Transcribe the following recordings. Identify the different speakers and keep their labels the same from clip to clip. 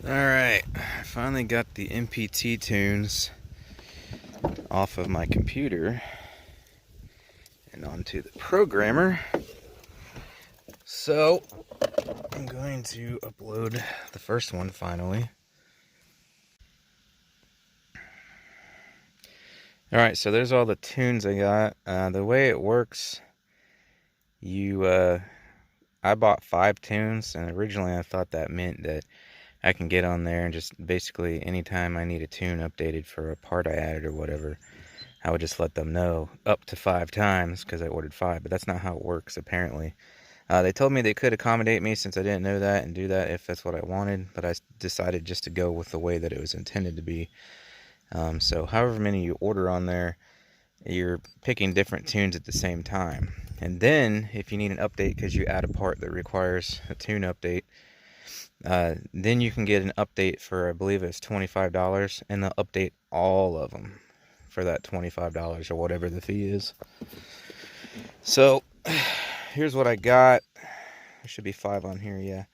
Speaker 1: Alright, I finally got the MPT tunes off of my computer and onto the programmer. So, I'm going to upload the first one finally. Alright, so there's all the tunes I got. The way it works, I bought 5 tunes, and originally I thought that meant that I can get on there and just basically anytime I need a tune updated for a part I added or whatever, I would just let them know up to 5 times because I ordered 5, but that's not how it works apparently. They told me they could accommodate me since I didn't know that and do that if that's what I wanted, but I decided just to go with the way that it was intended to be. So however many you order on there, you're picking different tunes at the same time. And then if you need an update because you add a part that requires a tune update, then you can get an update for, I believe it's $25, and they'll update all of them for that $25 or whatever the fee is. So here's what I got. There should be 5 on here, yeah.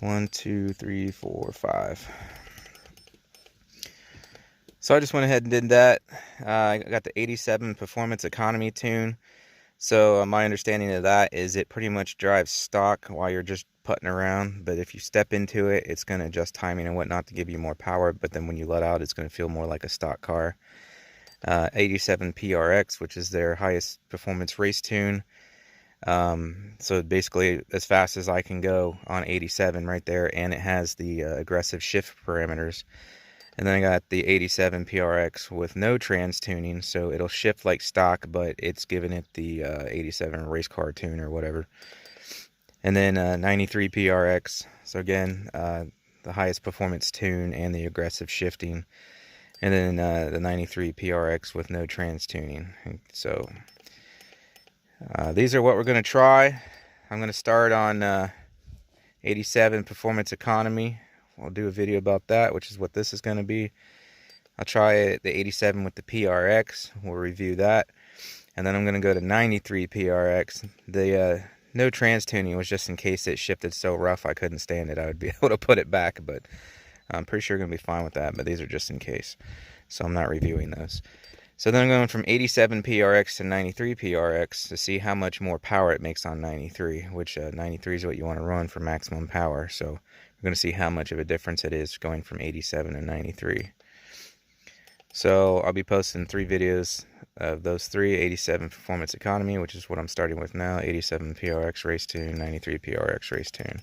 Speaker 1: 1, 2, 3, 4, 5. So I just went ahead and did that. I got the 87 Performance Economy tune. So my understanding of that is it pretty much drives stock while you're just putting around. But if you step into it, it's going to adjust timing and whatnot to give you more power. But then when you let out, it's going to feel more like a stock car. 87 PRX, which is their highest performance race tune. So basically as fast as I can go on 87 right there. And it has the aggressive shift parameters. And then I got the 87 PRX with no trans tuning, so it'll shift like stock, but it's giving it the 87 race car tune or whatever. And then 93 PRX, so again, the highest performance tune and the aggressive shifting. And then the 93 PRX with no trans tuning. So these are what we're going to try. I'm going to start on 87 Performance Economy. I'll do a video about that, which is what this is going to be. I'll try the 87 with the PRX. We'll review that. And then I'm going to go to 93 PRX. The no trans tuning was just in case it shifted so rough I couldn't stand it. I would be able to put it back, but I'm pretty sure I'm going to be fine with that. But these are just in case. So I'm not reviewing those. So then I'm going from 87 PRX to 93 PRX to see how much more power it makes on 93, which 93 is what you want to run for maximum power. So we're going to see how much of a difference it is going from 87 to 93. So I'll be posting 3 videos of those 3, 87 Performance Economy, which is what I'm starting with now, 87 PRX race tune, 93 PRX race tune.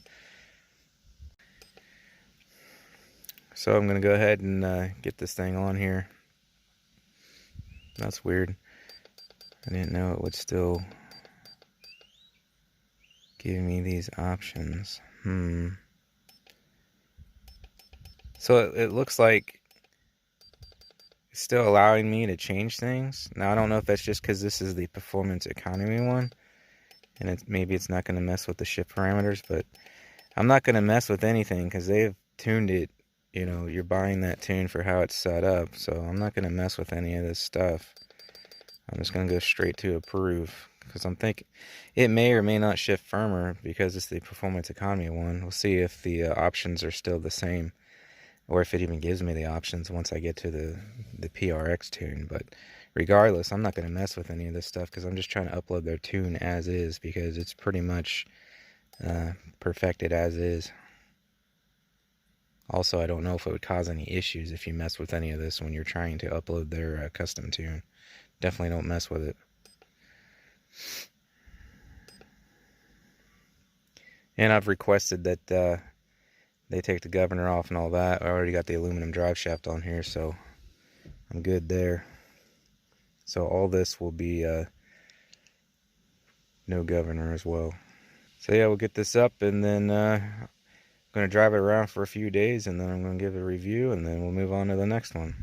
Speaker 1: So I'm going to go ahead and get this thing on here. That's weird. I didn't know it would still give me these options. So it looks like it's still allowing me to change things. Now I don't know if that's just because this is the Performance Economy one, and maybe it's not going to mess with the shift parameters, but I'm not going to mess with anything because they've tuned it. You know, you're buying that tune for how it's set up, so I'm not going to mess with any of this stuff. I'm just going to go straight to approve, because I'm thinking it may or may not shift firmer because it's the Performance Economy one. We'll see if the options are still the same, or if it even gives me the options once I get to the PRX tune. But regardless, I'm not going to mess with any of this stuff because I'm just trying to upload their tune as is, because it's pretty much perfected as is. Also, I don't know if it would cause any issues if you mess with any of this when you're trying to upload their custom tune. Definitely don't mess with it. And I've requested that they take the governor off and all that. I already got the aluminum drive shaft on here, so I'm good there. So all this will be no governor as well. So yeah, we'll get this up, and then I'm going to drive it around for a few days, and then I'm going to give it a review, and then we'll move on to the next one.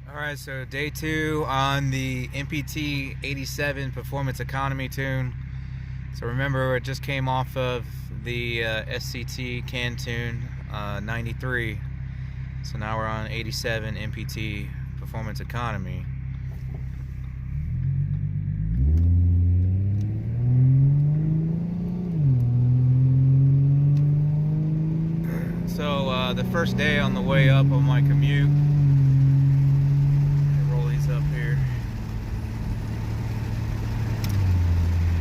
Speaker 1: Alright, so day 2 on the MPT 87 Performance Economy tune. So remember, it just came off of the SCT can tune 93. So now we're on 87 MPT Performance Economy. So the first day on the way up on my commute, roll these up here.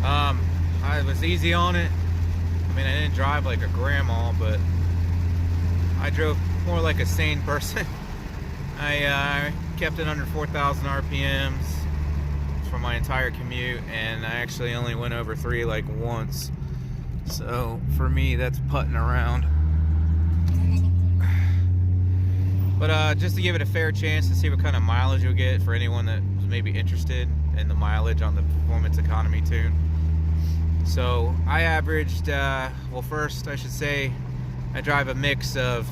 Speaker 1: I was easy on it. I mean, I didn't drive like a grandma, but I drove more like a sane person. I kept it under 4,000 RPMs for my entire commute, and I actually only went over 3 like once. So for me, that's putting around. But just to give it a fair chance to see what kind of mileage you'll get for anyone that was maybe interested in the mileage on the Performance Economy tune. So I averaged, well, first I should say I drive a mix of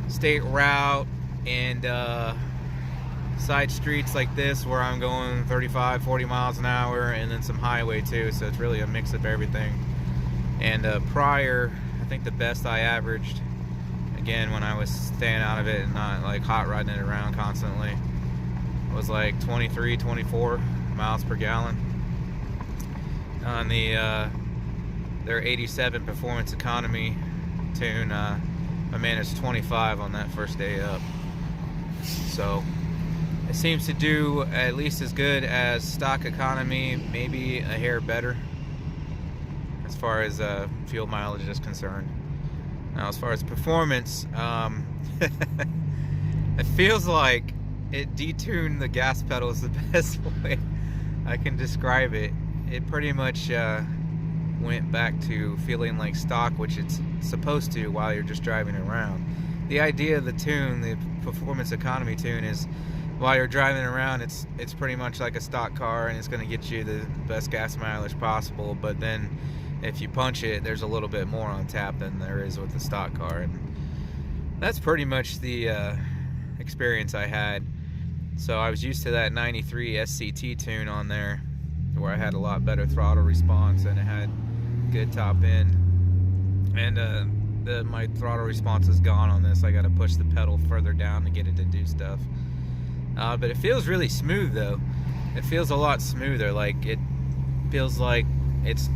Speaker 1: state route and side streets like this where I'm going 35, 40 miles an hour, and then some highway too, so it's really a mix of everything. And prior, I think the best I averaged, again when I was staying out of it and not like hot rodding it around constantly, was like 23, 24 miles per gallon. On the their 87 Performance Economy tune, I managed 25 on that first day up. So it seems to do at least as good as stock economy, maybe a hair better as far as fuel mileage is concerned. Now as far as performance, it feels like it detuned the gas pedal is the best way I can describe it. It pretty much went back to feeling like stock, which it's supposed to while you're just driving around. The idea of the tune, the Performance Economy tune, is while you're driving around, it's pretty much like a stock car, and it's going to get you the best gas mileage possible. But then if you punch it, there's a little bit more on tap than there is with the stock car, and that's pretty much the experience I had. So I was used to that 93 SCT tune on there, where I had a lot better throttle response and it had good top end, and my throttle response is gone on this. I got to push the pedal further down to get it to do stuff, but it feels really smooth though. It feels a lot smoother. Like it feels like it's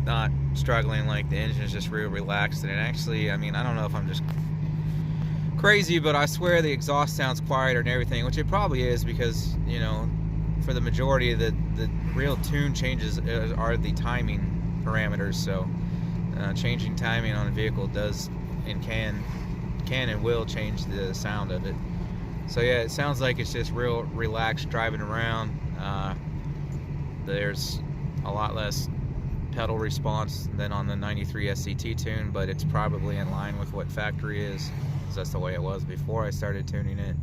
Speaker 1: not struggling, like the engine is just real relaxed. And it actually, I mean, I don't know if I'm just crazy, but I swear the exhaust sounds quieter and everything, which it probably is, because you know, for the majority of the real tune changes are the timing parameters. So changing timing on a vehicle does and can and will change the sound of it. So yeah, it sounds like it's just real relaxed driving around. There's a lot less pedal response than on the 93 SCT tune, but it's probably in line with what factory is, because that's the way it was before I started tuning it.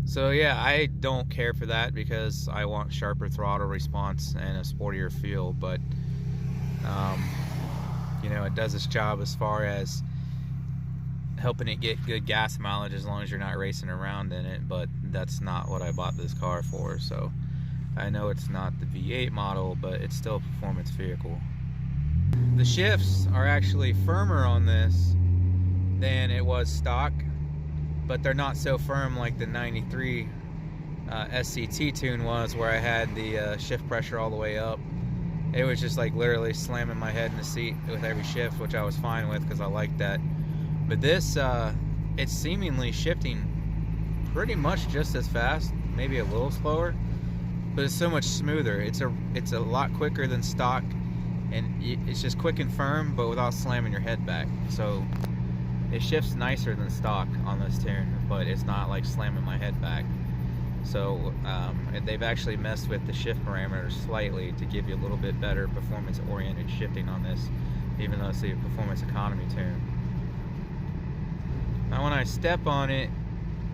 Speaker 1: So yeah, I don't care for that because I want sharper throttle response and a sportier feel, but you know, it does its job as far as helping it get good gas mileage as long as you're not racing around in it. But that's not what I bought this car for. So I know it's not the V8 model, but it's still a performance vehicle. The shifts are actually firmer on this than it was stock, but they're not so firm like the 93 SCT tune was, where I had the shift pressure all the way up. It was just like literally slamming my head in the seat with every shift, which I was fine with because I liked that. But this, it's seemingly shifting pretty much just as fast, maybe a little slower, but it's so much smoother. It's a lot quicker than stock, and it's just quick and firm, but without slamming your head back. So it shifts nicer than stock on this tune, but it's not like slamming my head back. So they've actually messed with the shift parameters slightly to give you a little bit better performance-oriented shifting on this, even though it's the Performance Economy tune. Now when I step on it,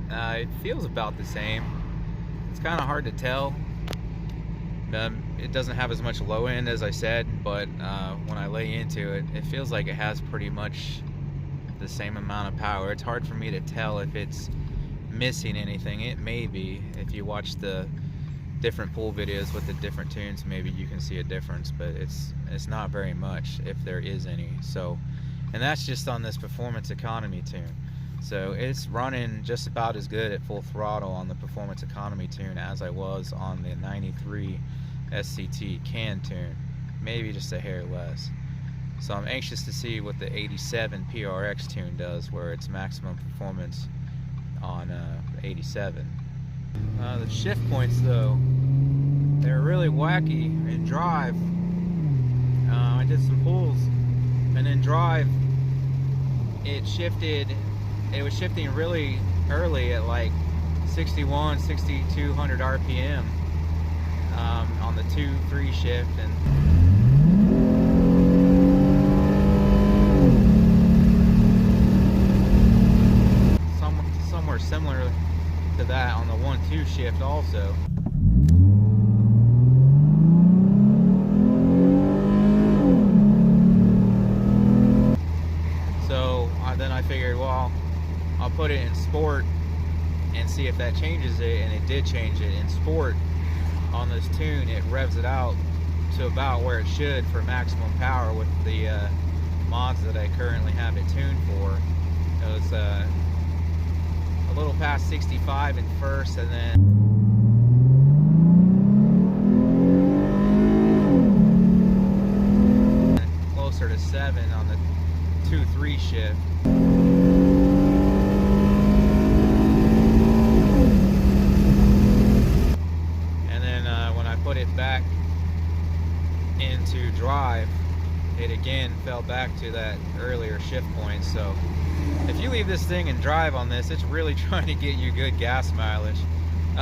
Speaker 1: it feels about the same. It's kind of hard to tell. It doesn't have as much low end as I said, but when I lay into it, it feels like it has pretty much the same amount of power. It's hard for me to tell if it's missing anything. It may be. If you watch the different pool videos with the different tunes, maybe you can see a difference, but it's not very much, if there is any. So, and that's just on this Performance Economy tune. So it's running just about as good at full throttle on the Performance Economy tune as I was on the 93 SCT can tune, maybe just a hair less. So I'm anxious to see what the 87 PRX tune does, where it's maximum performance on 87. The shift points though, they're really wacky. In drive, I did some pulls, and in drive it was shifting really early at like 61, 6200 RPM on the 2-3 shift, and somewhere similar to that on the 1-2 shift also. So then I figured, well, I'll put it in sport and see if that changes it, and it did change it. In sport, on this tune, it revs it out to about where it should for maximum power with the mods that I currently have it tuned for. It was a little past 65 in first, and then closer to 7 on the 2-3 shift. Put it back into drive, it again fell back to that earlier shift point. So if you leave this thing in drive on this, it's really trying to get you good gas mileage.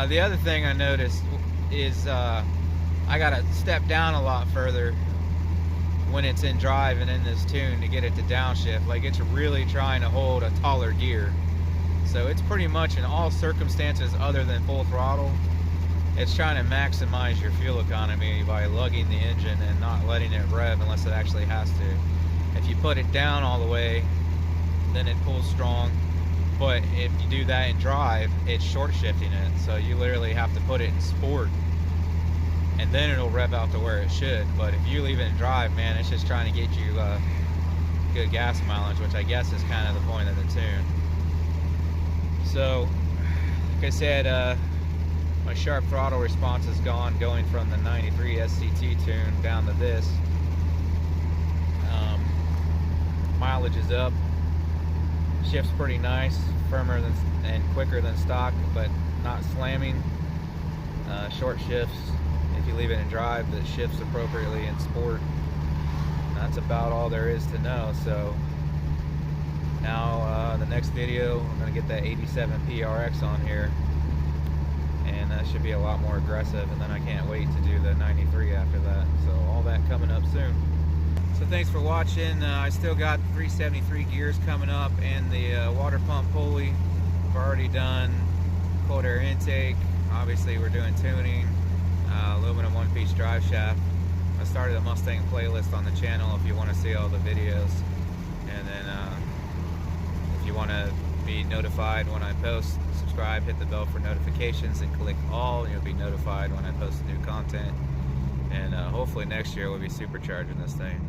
Speaker 1: The other thing I noticed is I gotta step down a lot further when it's in drive and in this tune to get it to downshift. Like, it's really trying to hold a taller gear. So it's pretty much in all circumstances other than full throttle, it's trying to maximize your fuel economy by lugging the engine and not letting it rev unless it actually has to. If you put it down all the way, then it pulls strong. But if you do that in drive, it's short shifting it. So you literally have to put it in sport, and then it'll rev out to where it should. But if you leave it in drive, man, it's just trying to get you good gas mileage, which I guess is kind of the point of the tune. So, like I said, my sharp throttle response is gone, going from the 93 SCT tune down to this. Mileage is up. Shift's pretty nice, firmer than, and quicker than stock, but not slamming. Short shifts, if you leave it in drive, that shifts appropriately in sport. And that's about all there is to know. So now the next video, I'm going to get that 87 PRX on here, and that should be a lot more aggressive, and then I can't wait to do the 93 after that. So all that coming up soon. So thanks for watching. I still got 373 gears coming up, and the water pump pulley. I've already done cold air intake. Obviously we're doing tuning, aluminum one-piece drive shaft. I started a Mustang playlist on the channel if you want to see all the videos, and then if you want to be notified when I post, subscribe, hit the bell for notifications, and click all, and you'll be notified when I post new content. And hopefully next year we'll be supercharging this thing.